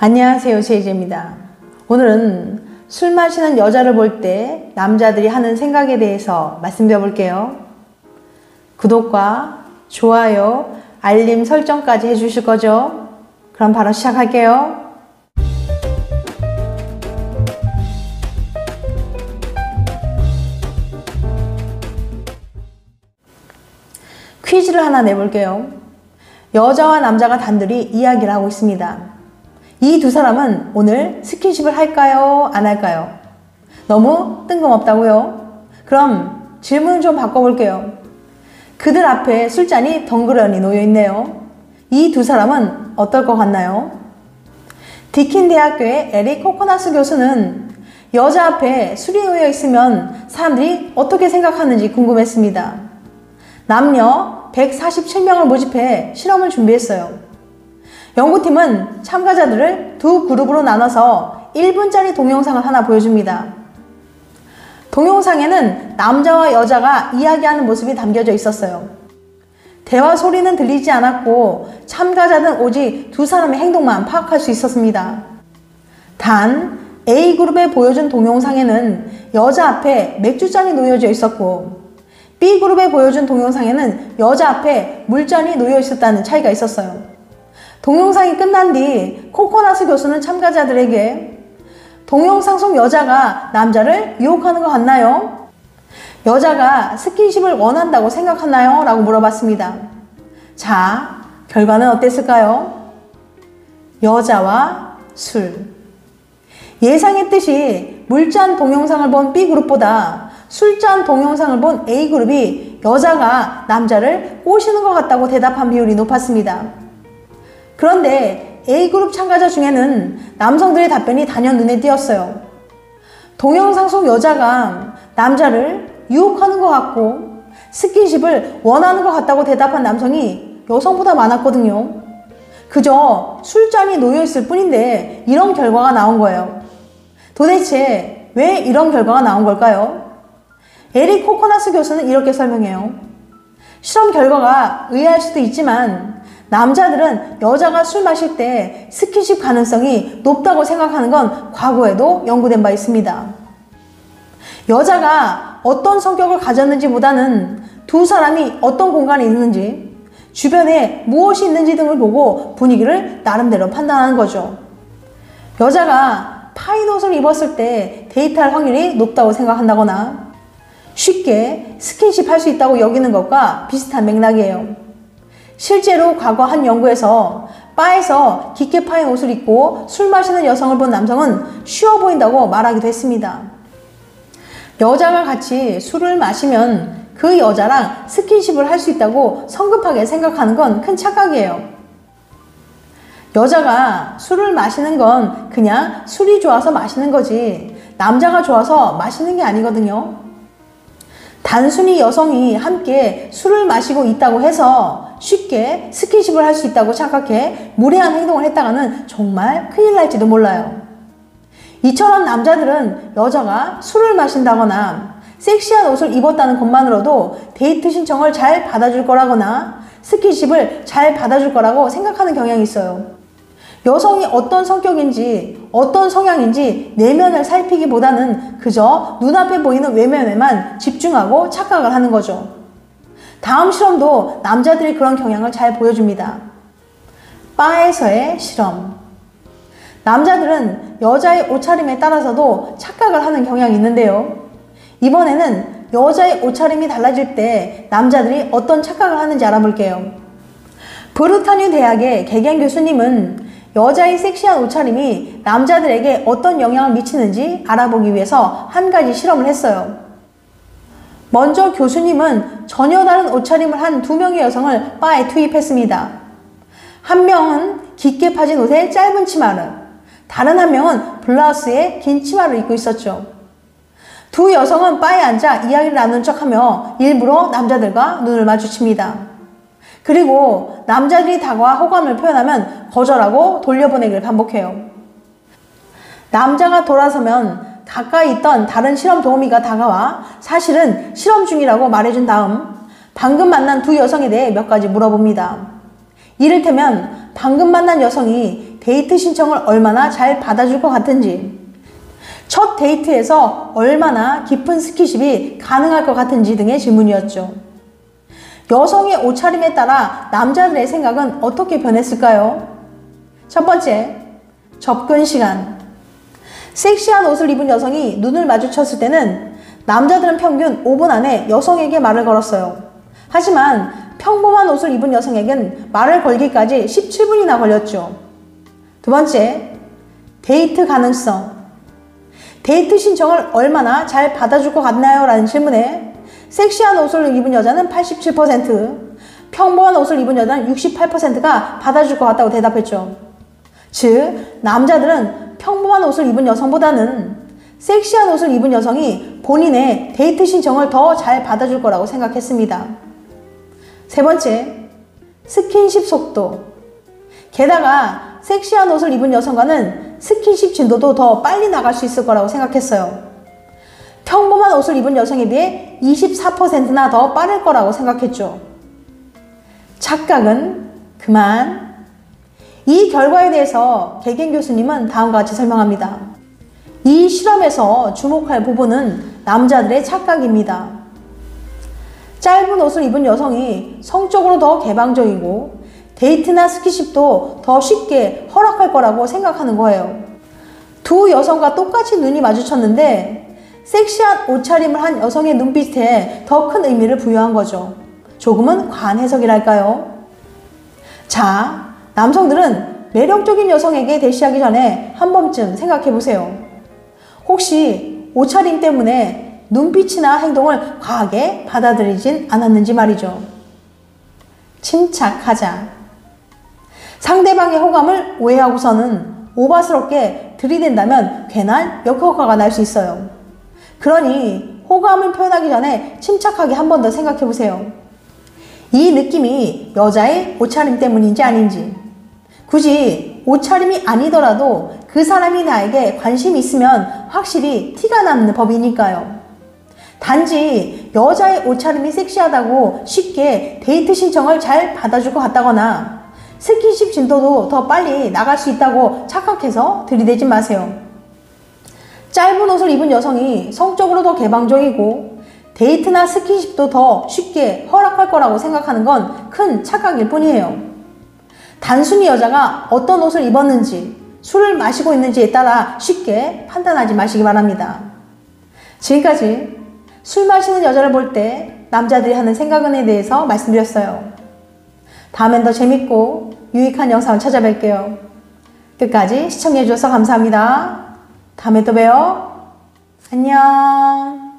안녕하세요, 제이제입니다. 오늘은 술 마시는 여자를 볼 때 남자들이 하는 생각에 대해서 말씀드려 볼게요. 구독과 좋아요, 알림 설정까지 해주실 거죠? 그럼 바로 시작할게요. 퀴즈를 하나 내볼게요. 여자와 남자가 단둘이 이야기를 하고 있습니다. 이 두 사람은 오늘 스킨십을 할까요? 안 할까요? 너무 뜬금없다고요? 그럼 질문 좀 바꿔볼게요. 그들 앞에 술잔이 덩그러니 놓여있네요. 이 두 사람은 어떨 것 같나요? 디킨 대학교의 에릭 코코나스 교수는 여자 앞에 술이 놓여있으면 사람들이 어떻게 생각하는지 궁금했습니다. 남녀 147명을 모집해 실험을 준비했어요. 연구팀은 참가자들을 두 그룹으로 나눠서 1분짜리 동영상을 하나 보여줍니다. 동영상에는 남자와 여자가 이야기하는 모습이 담겨져 있었어요. 대화 소리는 들리지 않았고 참가자는 오직 두 사람의 행동만 파악할 수 있었습니다. 단 A그룹에 보여준 동영상에는 여자 앞에 맥주잔이 놓여져 있었고 B그룹에 보여준 동영상에는 여자 앞에 물잔이 놓여 있었다는 차이가 있었어요. 동영상이 끝난 뒤 코코나스 교수는 참가자들에게 동영상 속 여자가 남자를 유혹하는 것 같나요? 여자가 스킨십을 원한다고 생각하나요? 라고 물어봤습니다. 자, 결과는 어땠을까요? 여자와 술. 예상했듯이 물잔 동영상을 본 B그룹보다 술잔 동영상을 본 A그룹이 여자가 남자를 꼬시는 것 같다고 대답한 비율이 높았습니다. 그런데 A그룹 참가자 중에는 남성들의 답변이 단연 눈에 띄었어요. 동영상 속 여자가 남자를 유혹하는 것 같고 스킨십을 원하는 것 같다고 대답한 남성이 여성보다 많았거든요. 그저 술잔이 놓여있을 뿐인데 이런 결과가 나온 거예요. 도대체 왜 이런 결과가 나온 걸까요? 에릭 코코나스 교수는 이렇게 설명해요. 실험 결과가 의아할 수도 있지만 남자들은 여자가 술 마실 때 스킨십 가능성이 높다고 생각하는 건 과거에도 연구된 바 있습니다. 여자가 어떤 성격을 가졌는지 보다는 두 사람이 어떤 공간에 있는지, 주변에 무엇이 있는지 등을 보고 분위기를 나름대로 판단하는 거죠. 여자가 파인 옷을 입었을 때 데이트할 확률이 높다고 생각한다거나 쉽게 스킨십 할 수 있다고 여기는 것과 비슷한 맥락이에요. 실제로 과거 한 연구에서 바에서 깊게 파인 옷을 입고 술 마시는 여성을 본 남성은 쉬워 보인다고 말하기도 했습니다. 여자가 같이 술을 마시면 그 여자랑 스킨십을 할 수 있다고 성급하게 생각하는 건 큰 착각이에요. 여자가 술을 마시는 건 그냥 술이 좋아서 마시는 거지 남자가 좋아서 마시는 게 아니거든요. 단순히 여성이 함께 술을 마시고 있다고 해서 쉽게 스킨십을 할 수 있다고 착각해 무례한 행동을 했다가는 정말 큰일 날지도 몰라요. 이처럼 남자들은 여자가 술을 마신다거나 섹시한 옷을 입었다는 것만으로도 데이트 신청을 잘 받아줄 거라거나 스킨십을 잘 받아줄 거라고 생각하는 경향이 있어요. 여성이 어떤 성격인지 어떤 성향인지 내면을 살피기보다는 그저 눈앞에 보이는 외면에만 집중하고 착각을 하는 거죠. 다음 실험도 남자들이 그런 경향을 잘 보여줍니다. 바에서의 실험. 남자들은 여자의 옷차림에 따라서도 착각을 하는 경향이 있는데요. 이번에는 여자의 옷차림이 달라질 때 남자들이 어떤 착각을 하는지 알아볼게요. 브루타뉴 대학의 개겐 교수님은 여자의 섹시한 옷차림이 남자들에게 어떤 영향을 미치는지 알아보기 위해서 한 가지 실험을 했어요. 먼저 교수님은 전혀 다른 옷차림을 한 두 명의 여성을 바에 투입했습니다. 한 명은 깊게 파진 옷에 짧은 치마를, 다른 한 명은 블라우스에 긴 치마를 입고 있었죠. 두 여성은 바에 앉아 이야기를 나눈 척하며 일부러 남자들과 눈을 마주칩니다. 그리고 남자들이 다가와 호감을 표현하면 거절하고 돌려보내기를 반복해요. 남자가 돌아서면 가까이 있던 다른 실험 도우미가 다가와 사실은 실험 중이라고 말해준 다음 방금 만난 두 여성에 대해 몇 가지 물어봅니다. 이를테면 방금 만난 여성이 데이트 신청을 얼마나 잘 받아줄 것 같은지, 첫 데이트에서 얼마나 깊은 스킨십이 가능할 것 같은지 등의 질문이었죠. 여성의 옷차림에 따라 남자들의 생각은 어떻게 변했을까요? 첫 번째, 접근 시간. 섹시한 옷을 입은 여성이 눈을 마주쳤을 때는 남자들은 평균 5분 안에 여성에게 말을 걸었어요. 하지만 평범한 옷을 입은 여성에겐 말을 걸기까지 17분이나 걸렸죠. 두 번째, 데이트 가능성. 데이트 신청을 얼마나 잘 받아줄 것 같나요? 라는 질문에 섹시한 옷을 입은 여자는 87%, 평범한 옷을 입은 여자는 68%가 받아줄 것 같다고 대답했죠. 즉, 남자들은 평범한 옷을 입은 여성보다는 섹시한 옷을 입은 여성이 본인의 데이트 신청을 더 잘 받아줄 거라고 생각했습니다. 세 번째, 스킨십 속도. 게다가 섹시한 옷을 입은 여성과는 스킨십 진도도 더 빨리 나갈 수 있을 거라고 생각했어요. 평범한 옷을 입은 여성에 비해 24%나 더 빠를 거라고 생각했죠. 착각은 그만. 이 결과에 대해서 개겐 교수님은 다음과 같이 설명합니다. 이 실험에서 주목할 부분은 남자들의 착각입니다. 짧은 옷을 입은 여성이 성적으로 더 개방적이고 데이트나 스킨십도 더 쉽게 허락할 거라고 생각하는 거예요. 두 여성과 똑같이 눈이 마주쳤는데 섹시한 옷차림을 한 여성의 눈빛에 더 큰 의미를 부여한 거죠. 조금은 과한 해석이랄까요? 자, 남성들은 매력적인 여성에게 대시하기 전에 한 번쯤 생각해 보세요. 혹시 옷차림 때문에 눈빛이나 행동을 과하게 받아들이진 않았는지 말이죠. 침착하자. 상대방의 호감을 오해하고서는 오바스럽게 들이댄다면 괜한 역효과가 날 수 있어요. 그러니 호감을 표현하기 전에 침착하게 한 번 더 생각해 보세요. 이 느낌이 여자의 옷차림 때문인지 아닌지, 굳이 옷차림이 아니더라도 그 사람이 나에게 관심이 있으면 확실히 티가 나는 법이니까요. 단지 여자의 옷차림이 섹시하다고 쉽게 데이트 신청을 잘 받아줄 것 같다거나 스킨십 진도도 더 빨리 나갈 수 있다고 착각해서 들이대지 마세요. 짧은 옷을 입은 여성이 성적으로 더 개방적이고 데이트나 스킨십도 더 쉽게 허락할 거라고 생각하는 건 큰 착각일 뿐이에요. 단순히 여자가 어떤 옷을 입었는지, 술을 마시고 있는지에 따라 쉽게 판단하지 마시기 바랍니다. 지금까지 술 마시는 여자를 볼 때 남자들이 하는 생각에 대해서 말씀드렸어요. 다음엔 더 재밌고 유익한 영상을 찾아뵐게요. 끝까지 시청해주셔서 감사합니다. 다음에 또 봬요. 안녕.